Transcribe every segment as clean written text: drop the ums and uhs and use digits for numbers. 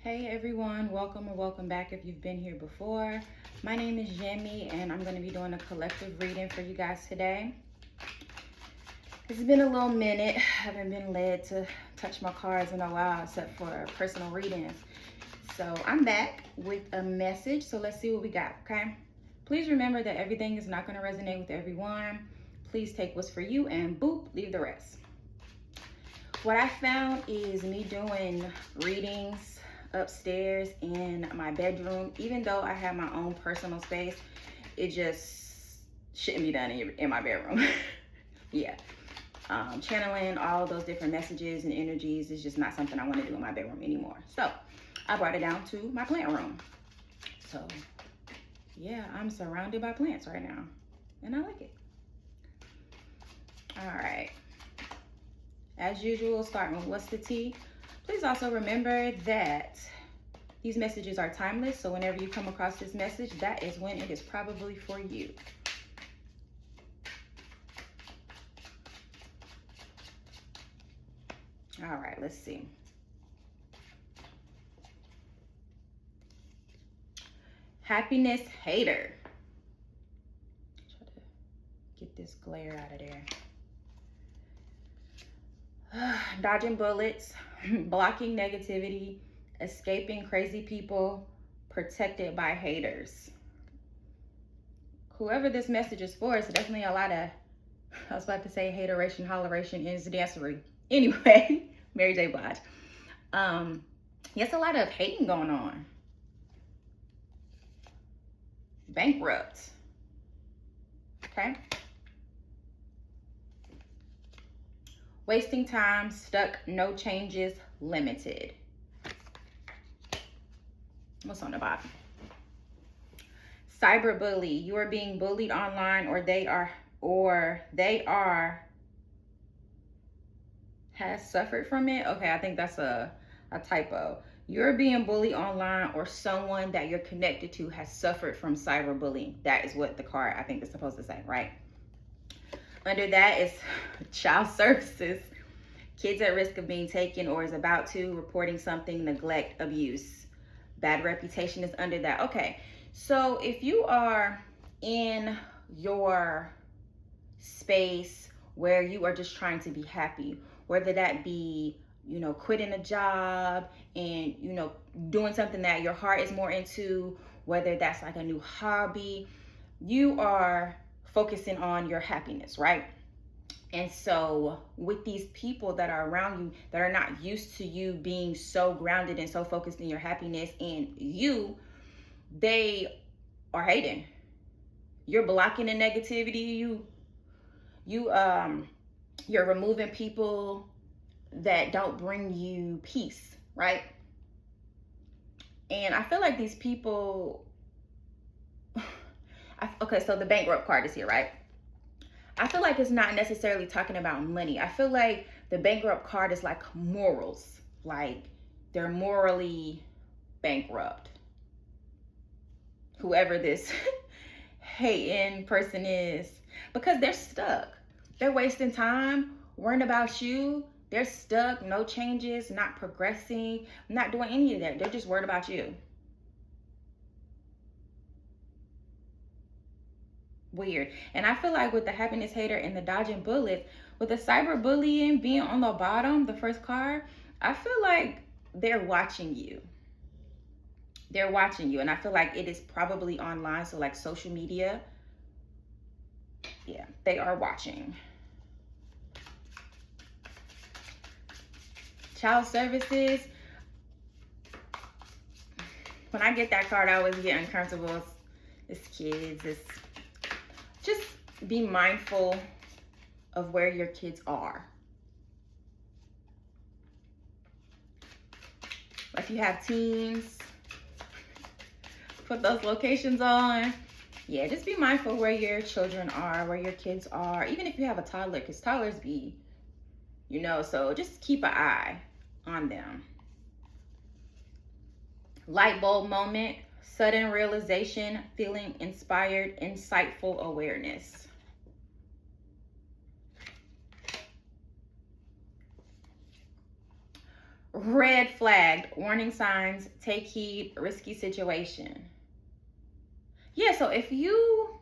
Hey everyone, welcome or welcome back if you've been here before. My name is Jamie and I'm going to be doing a collective reading for you guys today. It's been a little minute. I haven't been led to touch my cards in a while except for personal readings. So I'm back with a message, so let's see what we got, okay? Please remember that everything is not going to resonate with everyone. Please take what's for you and boop, leave the rest. What I found is me doing readings upstairs in my bedroom, even though I have my own personal space, it just shouldn't be done in my bedroom. Yeah. Channeling all those different messages and energies is just not something I want to do in my bedroom anymore. So I brought it down to my plant room. So yeah, I'm surrounded by plants right now and I like it. All right. As usual, starting with what's the tea? Please also remember that these messages are timeless. So whenever you come across this message, that is when it is probably for you. All right, let's see. Happiness hater. Try to get this glare out of there. Dodging bullets, blocking negativity, escaping crazy people, protected by haters. Whoever this message is for, it's definitely a lot of, I was about to say hateration, holleration, is dancery. Anyway, Mary J. Blige. Yes, a lot of hating going on. Bankrupt. Okay. Wasting time, stuck, no changes, limited. What's on the bottom? Cyberbully. You are being bullied online, or they are has suffered from it. Okay, I think that's a typo. You're being bullied online, or someone that you're connected to has suffered from cyberbullying. That is what the card I think is supposed to say, right? Under that is child services. Kids at risk of being taken or is about to, reporting something, neglect, abuse. Bad reputation is under that. Okay, so if you are in your space where you are just trying to be happy, whether that be, quitting a job and, doing something that your heart is more into, whether that's like a new hobby, you are focusing on your happiness, right? And so with these people that are around you that are not used to you being so grounded and so focused in your happiness and they are hating. You're blocking the negativity. You're removing people that don't bring you peace, right? And I feel like these people, okay, so the bankrupt card is here, right? I feel like it's not necessarily talking about money. I feel like the bankrupt card is like morals. Like they're morally bankrupt. Whoever this hating person is, because they're stuck. They're wasting time worrying about you. They're stuck, no changes, not progressing, not doing any of that. They're just worried about you. Weird. And I feel like with the happiness hater and the dodging bullets, with the cyberbullying being on the bottom, the first card, I feel like they're watching you. They're watching you. And I feel like it is probably online. So like social media. Yeah, they are watching. Child services. When I get that card, I always get uncomfortable. It's kids. It's just be mindful of where your kids are. If you have teens, put those locations on. Yeah, just be mindful where your children are, where your kids are. Even if you have a toddler, because toddlers be, so just keep an eye on them. Light bulb moment, sudden realization, feeling inspired, insightful awareness. red flagged, warning signs, take heed, risky situation. Yeah, so if you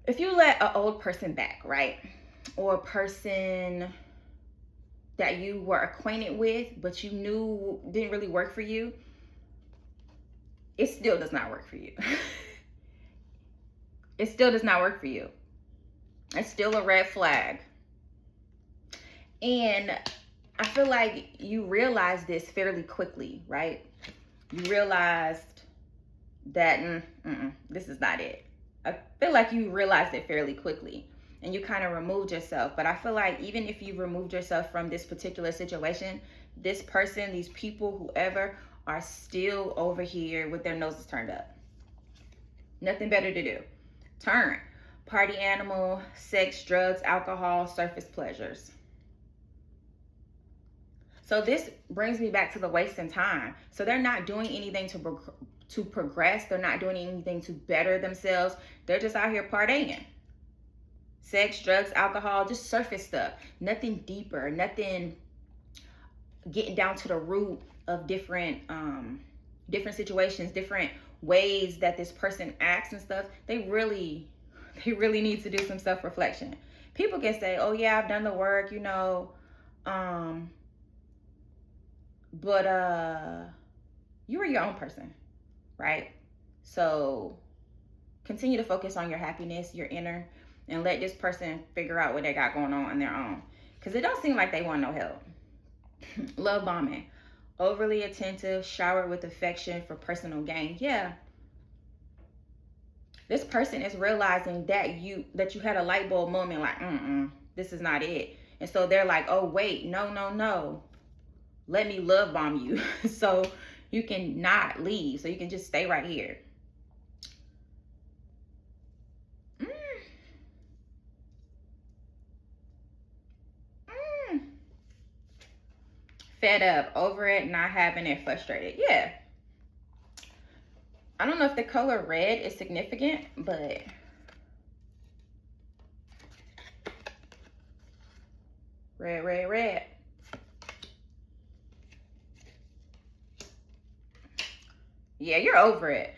let an old person back, right? Or a person that you were acquainted with, but you knew didn't really work for you, it still does not work for you. It still does not work for you. It's still a red flag. And I feel like you realized this fairly quickly, right? You realized that this is not it. I feel like you realized it fairly quickly and you kind of removed yourself. But I feel like even if you removed yourself from this particular situation, this person, these people, whoever, are still over here with their noses turned up. Nothing better to do. Turn. Party animal, sex, drugs, alcohol, surface pleasures. So this brings me back to the wasting time. So they're not doing anything to progress. They're not doing anything to better themselves. They're just out here partying. Sex, drugs, alcohol, just surface stuff. Nothing deeper, nothing getting down to the root of different situations, different ways that this person acts and stuff. They really need to do some self-reflection. People can say, oh yeah, I've done the work, but you are your own person, right? So continue to focus on your happiness, your inner, and let this person figure out what they got going on their own. Because it don't seem like they want no help. Love bombing. Overly attentive, showered with affection for personal gain. Yeah. This person is realizing that you had a light bulb moment, like, this is not it. And so they're like, oh, wait, no. Let me love bomb you so you can not leave, so you can just stay right here. Fed up, over it, not having it, frustrated. Yeah. I don't know if the color red is significant, but red. Yeah, you're over it.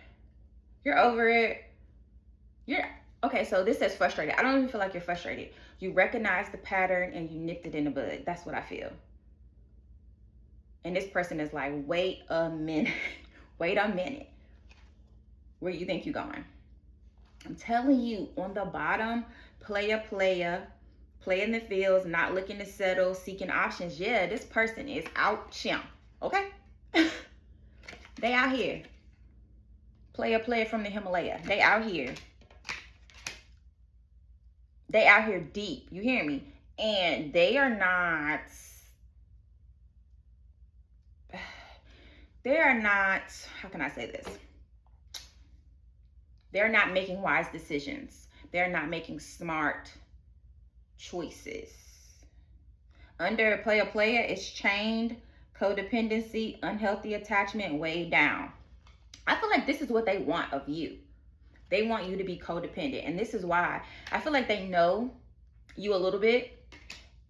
Okay, so this says frustrated. I don't even feel like you're frustrated. You recognize the pattern and you nipped it in the bud. That's what I feel. And this person is like, wait a minute. Wait a minute. Where you think you're going? I'm telling you, on the bottom, player, play in the fields, not looking to settle, seeking options. Yeah, this person is out chimp. Okay? They out here. Player from the Himalaya. They out here. They out here deep. You hear me? And they are not, how can I say this? They're not making wise decisions. They're not making smart choices. Under player, it's chained, codependency, unhealthy attachment, weighed down. I feel like this is what they want of you. They want you to be codependent. And this is why I feel like they know you a little bit.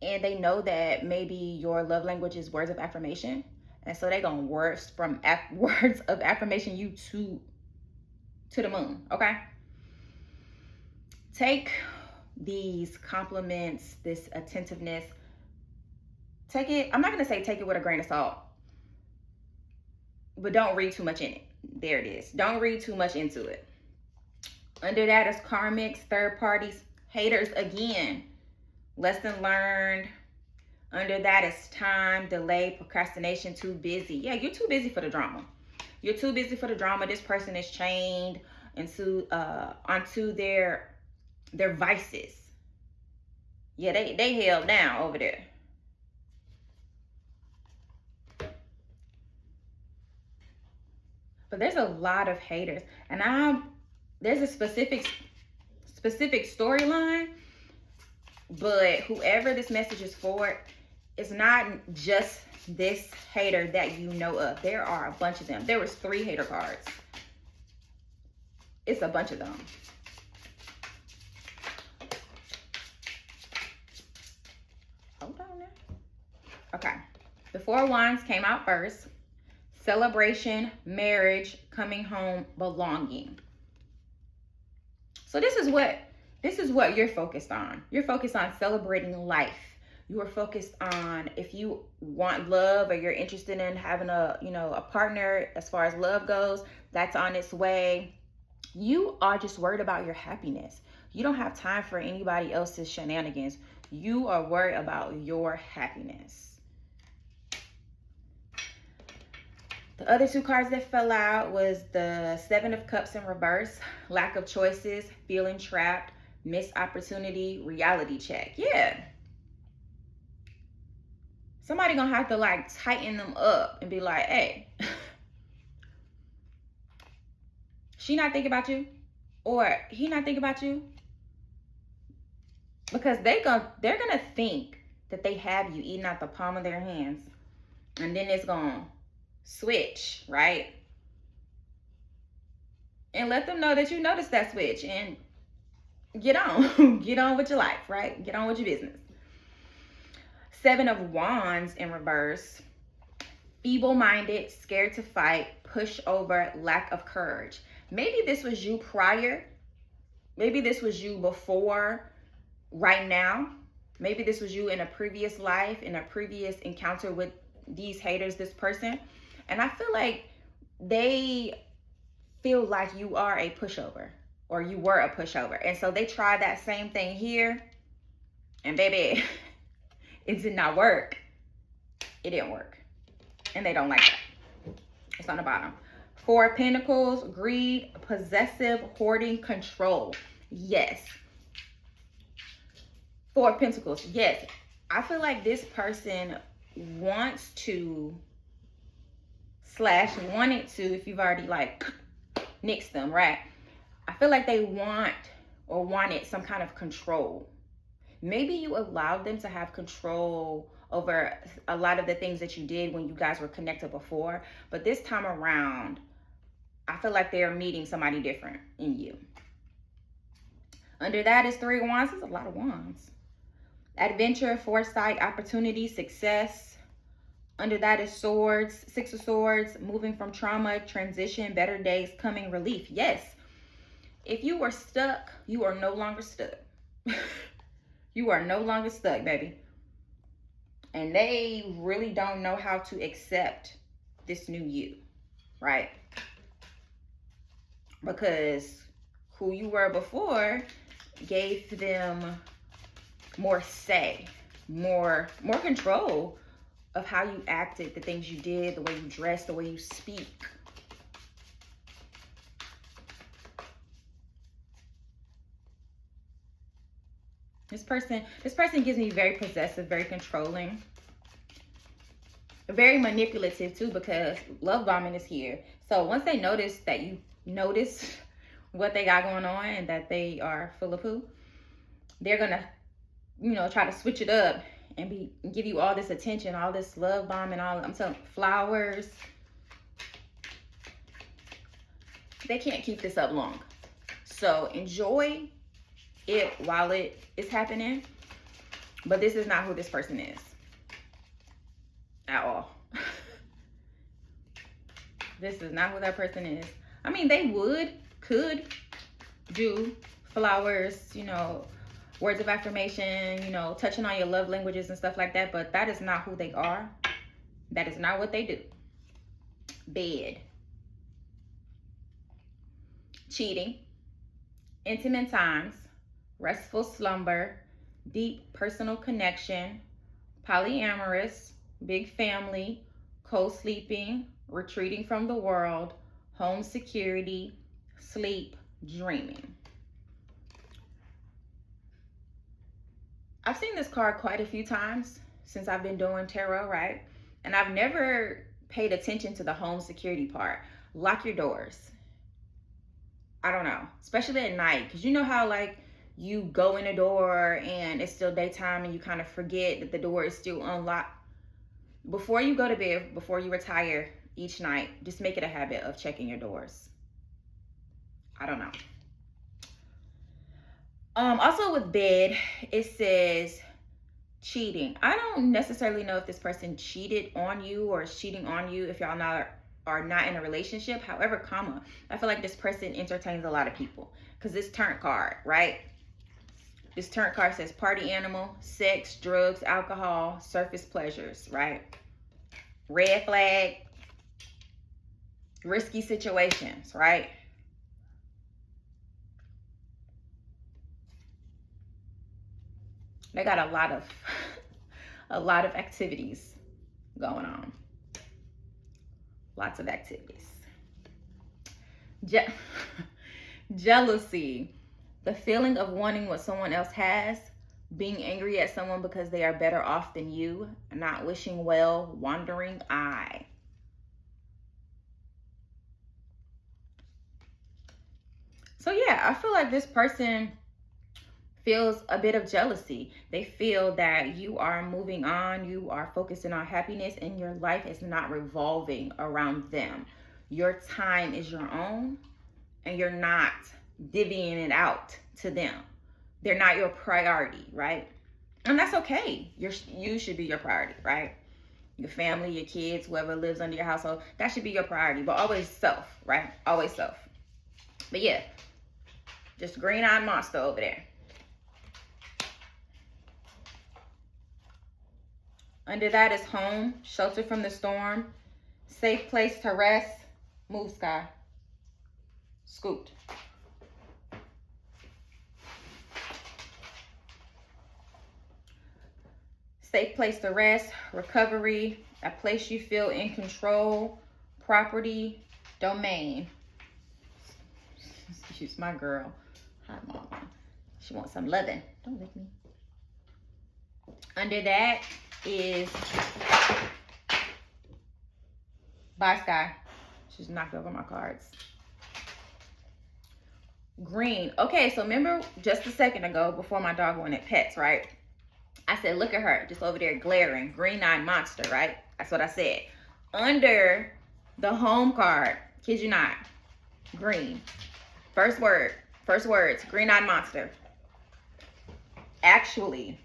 And they know that maybe your love language is words of affirmation. And so they're going to words of affirmation you to the moon. Okay? Take these compliments, this attentiveness. Take it. I'm not going to say take it with a grain of salt. But don't read too much in it. There it is. Don't read too much into it. Under that is karmics, third parties, haters again. Lesson learned. Under that is time, delay, procrastination, too busy. Yeah, you're too busy for the drama. You're too busy for the drama. This person is chained onto their vices. Yeah, they held down over there. But there's a lot of haters, and there's a specific storyline, but whoever this message is for, it's not just this hater that you know of. There are a bunch of them. There was 3 hater cards. It's a bunch of them. Hold on now. Okay. The Four of Wands came out first. Celebration, marriage, coming home, belonging. So this is what you're focused on. You're focused on celebrating life. You are focused on, if you want love or you're interested in having a partner as far as love goes, that's on its way. You are just worried about your happiness. You don't have time for anybody else's shenanigans. You are worried about your happiness. The other two cards that fell out was the Seven of Cups in reverse, lack of choices, feeling trapped, missed opportunity, reality check. Yeah. Somebody gonna have to like tighten them up and be like, hey, she not thinking about you, or he not thinking about you, because they're gonna think that they have you eating out the palm of their hands, and then it's gonna switch, right? And let them know that you noticed that switch and get on, get on with your life, right? Get on with your business. Seven of Wands in reverse, feeble-minded, scared to fight, pushover, lack of courage. Maybe this was you prior. Maybe this was you before, right now. Maybe this was you in a previous life, in a previous encounter with these haters, this person. And I feel like they feel like you are a pushover, or you were a pushover. And so they tried that same thing here, and baby, it did not work. It didn't work. And they don't like that. It's on the bottom. Four of Pentacles, greed, possessive, hoarding, control. Yes. Four of Pentacles. Yes. I feel like this person wants to / wanted to, if you've already like nixed them, right? I feel like they want or wanted some kind of control. Maybe you allowed them to have control over a lot of the things that you did when you guys were connected before. But this time around, I feel like they're meeting somebody different in you. Under that is Three of Wands. There's a lot of wands. Adventure, foresight, opportunity, success. Under that is Swords, Six of Swords, moving from trauma, transition, better days, coming, relief. Yes. If you were stuck, you are no longer stuck. You are no longer stuck, baby. And they really don't know how to accept this new you, right? Because who you were before gave them more say, more control of how you acted, the things you did, the way you dressed, the way you speak. This person gives me very possessive, very controlling, very manipulative too, because love bombing is here. So once they notice that you notice what they got going on and that they are full of poo, they're gonna, try to switch it up and give you all this attention, all this love bombing, I'm telling you, flowers. They can't keep this up long. So enjoy it while it is happening, but this is not who this person is at all. This is not who that person is. I mean, they could do flowers, words of affirmation, touching on your love languages and stuff like that, but that is not who they are. That is not what they do. Bed, cheating, intimate times, restful slumber, deep personal connection, polyamorous, big family, co-sleeping, retreating from the world, home security, sleep, dreaming. I've seen this card quite a few times since I've been doing tarot, right? And I've never paid attention to the home security part. Lock your doors. I don't know, especially at night, because you know how like you go in a door and it's still daytime and you kind of forget that the door is still unlocked. Before you go to bed, before you retire each night, just make it a habit of checking your doors. I don't know. Also with bed, it says cheating. I don't necessarily know if this person cheated on you or is cheating on you if y'all are not in a relationship. However, comma, I feel like this person entertains a lot of people because this turn card, right? This turn card says party animal, sex, drugs, alcohol, surface pleasures, right? Red flag, risky situations, right? They got a lot of activities going on. Lots of activities. Jealousy, the feeling of wanting what someone else has, being angry at someone because they are better off than you, not wishing well, wandering eye. So yeah, I feel like this person feels a bit of jealousy. They feel that you are moving on, you are focusing on happiness, and your life is not revolving around them. Your time is your own, and you're not divvying it out to them. They're not your priority, right? And that's okay. You should be your priority, right? Your family, your kids, whoever lives under your household, that should be your priority, but always self, right? Always self. But yeah, just green-eyed monster over there. Under that is home, shelter from the storm, safe place to rest, move sky, scoot. Safe place to rest, recovery, a place you feel in control, property, domain. Excuse my girl. Hi, mama. She wants some loving. Don't lick me. Under that is bye sky. She's knocked over my cards. Green. Okay, so remember just a second ago before my dog went at pets, right? I said, look at her, just over there glaring, green-eyed monster, right? That's what I said. Under the home card, kid you not, green. First words, green-eyed monster. Actually,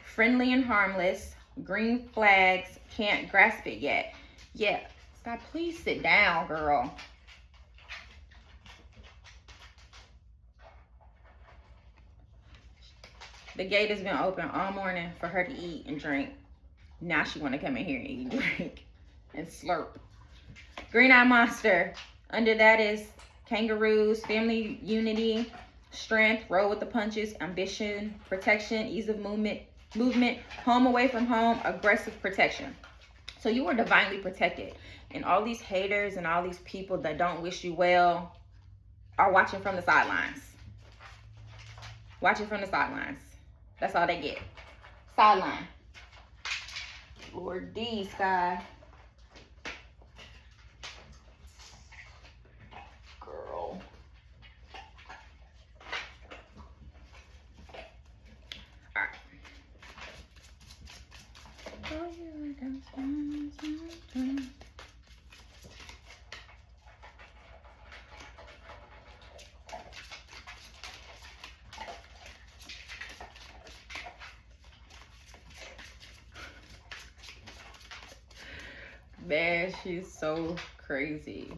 friendly and harmless, green flags, can't grasp it yet. Yeah, stop, please sit down, girl. The gate has been open all morning for her to eat and drink. Now she want to come in here and eat and drink and slurp. Green-eyed monster. Under that is kangaroos, family unity, strength, roll with the punches, ambition, protection, ease of movement, home away from home, aggressive protection. So you are divinely protected. And all these haters and all these people that don't wish you well are watching from the sidelines. Watching from the sidelines. That's all they get. Sideline. Lord D, Sky. Girl. All right. Man, she's so crazy.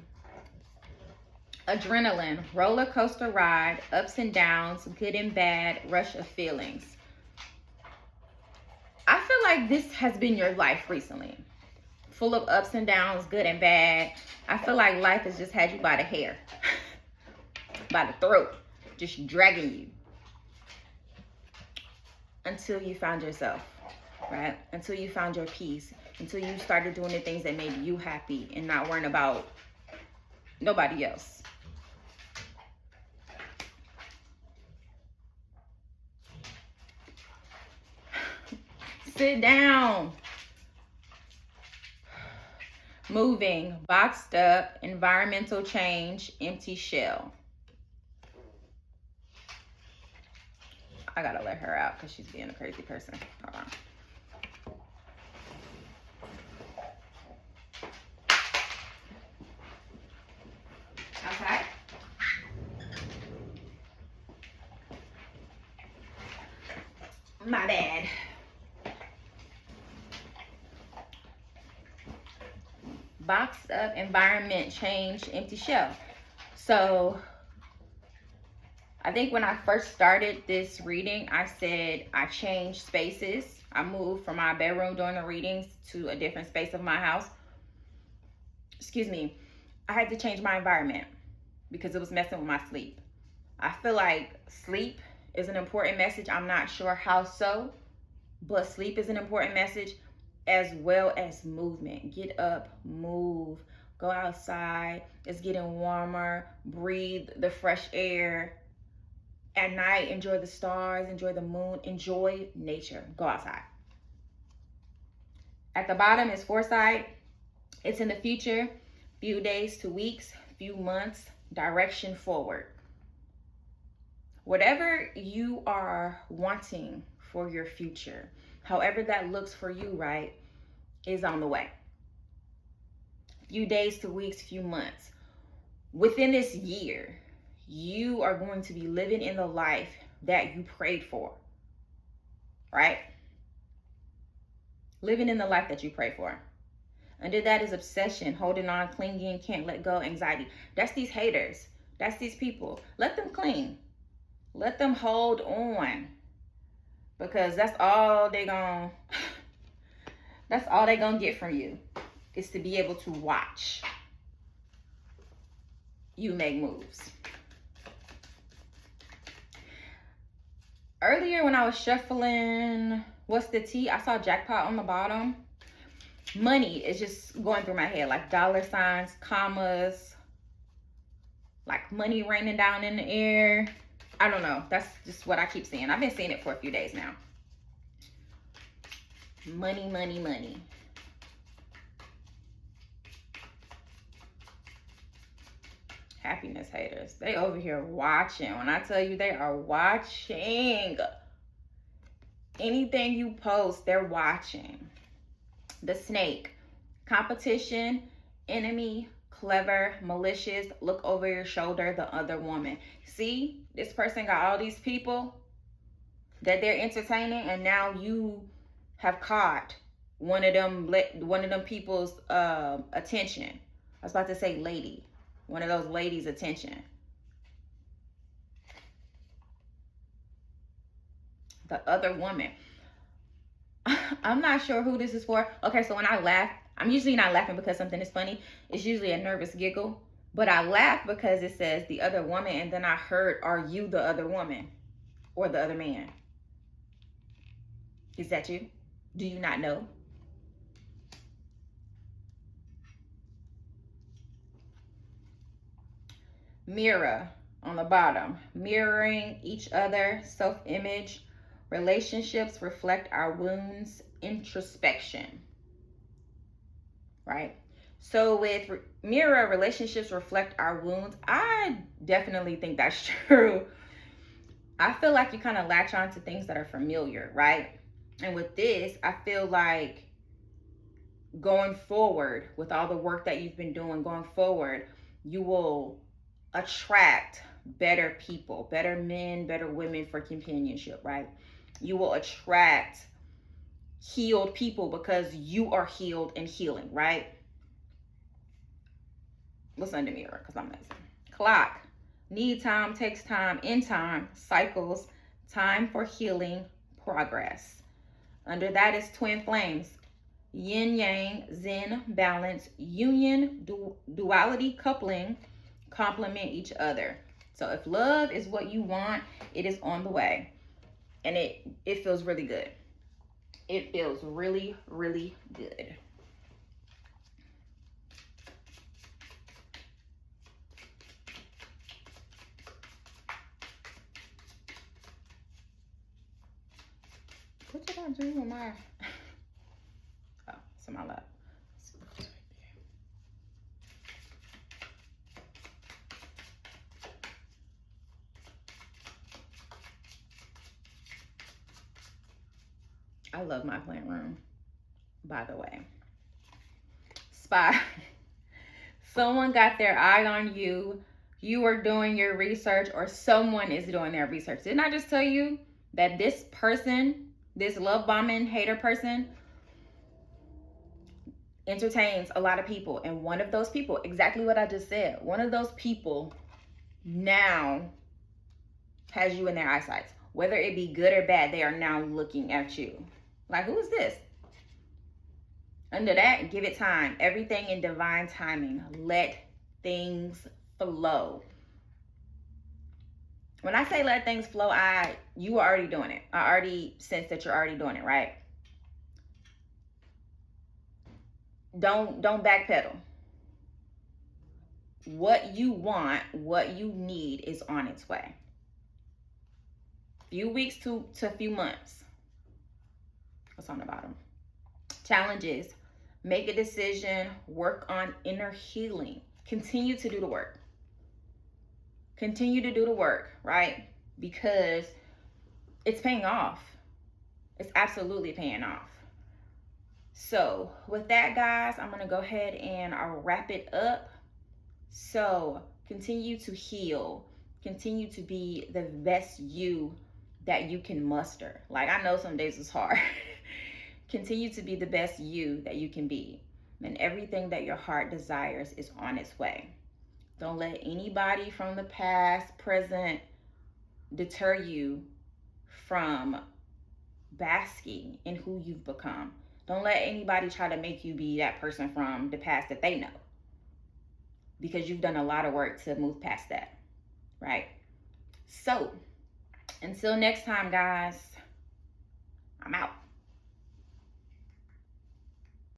Adrenaline, roller coaster ride, ups and downs, good and bad, rush of feelings. I feel like this has been your life recently. Full of ups and downs, good and bad. I feel like life has just had you by the hair, by the throat, just dragging you until you found yourself, right? Until you found your peace. Until you started doing the things that made you happy and not worrying about nobody else. Sit down. Moving, boxed up, environmental change, empty shell. I gotta let her out because she's being a crazy person. Hold on. Okay. My bad. boxed up environment, change, empty shell. So I think when I first started this reading, I said I changed spaces. I moved from my bedroom during the readings to a different space of my house. Excuse me. I had to change my environment because it was messing with my sleep. I feel like sleep is an important message. I'm not sure how so, but sleep is an important message, as well as movement. Get up, move, go outside. It's getting warmer. Breathe the fresh air. At night, enjoy the stars, enjoy the moon, enjoy nature. Go outside. At the bottom is foresight. It's in the future, few days to weeks, few months, direction forward. Whatever you are wanting for your future, however that looks for you, right, is on the way. Few days to weeks, few months. Within this year, you are going to be living in the life that you prayed for, right? Living in the life that you prayed for. Under that is obsession, holding on, clinging, can't let go, anxiety. That's these haters. That's these people. Let them cling. Let them hold on. Because that's all they gonna get from you, is to be able to watch you make moves. Earlier when I was shuffling What's the Tea, I saw jackpot on the bottom. Money is just going through my head, like dollar signs, commas, like money raining down in the air. I don't know. That's just what I keep seeing. I've been seeing it for a few days now. Money, money, money. Happiness haters. They over here watching. When I tell you they are watching. Anything you post, they're watching. The snake. Competition, enemy, clever, malicious, look over your shoulder, the other woman. See, this person got all these people that they're entertaining, and now you have caught one of them people's attention. I was about to say lady. One of those ladies' attention. The other woman. I'm not sure who this is for. Okay, so when I laugh, I'm usually not laughing because something is funny. It's usually a nervous giggle. But I laugh because it says the other woman, and then I heard, are you the other woman or the other man? Is that you? Do you not know? Mirror on the bottom. Mirroring each other, self-image. Relationships reflect our wounds, introspection. Right? So with mirror, relationships reflect our wounds. I definitely think that's true. I feel like you kind of latch on to things that are familiar, right? And with this, I feel like going forward with all the work that you've been doing, going forward, you will attract better people, better men, better women for companionship, right? You will attract healed people because you are healed and healing, right? What's under mirror? Because I'm amazing. Clock. Need time, takes time, in time, cycles, time for healing, progress. Under that is twin flames. Yin yang, zen, balance, union, duality, coupling, complement each other. So if love is what you want, it is on the way. And it feels really good. It feels really, really good. What did I do with my... Oh, it's in my lap. I love my plant room, by the way. Spy. Someone got their eye on you. You are doing your research, or someone is doing their research. Didn't I just tell you that this person, this love bombing hater person, entertains a lot of people. And one of those people, exactly what I just said, one of those people now has you in their eyesight. Whether it be good or bad, they are now looking at you. Like, who is this? Under that, give it time. Everything in divine timing. Let things flow. When I say let things flow, you are already doing it. I already sense that you're already doing it, right? Don't backpedal. What you want, what you need is on its way. Few weeks to a few months. What's on the bottom? Challenges. Make a decision. Work on inner healing. Continue to do the work. Continue to do the work, right? Because it's paying off. It's absolutely paying off. So with that, guys, I'm going to go ahead and I'll wrap it up. So continue to heal. Continue to be the best you that you can muster. Like, I know some days it's hard. Continue to be the best you that you can be. And everything that your heart desires is on its way. Don't let anybody from the past, present, deter you from basking in who you've become. Don't let anybody try to make you be that person from the past that they know. Because you've done a lot of work to move past that, right? So, until next time, guys, I'm out.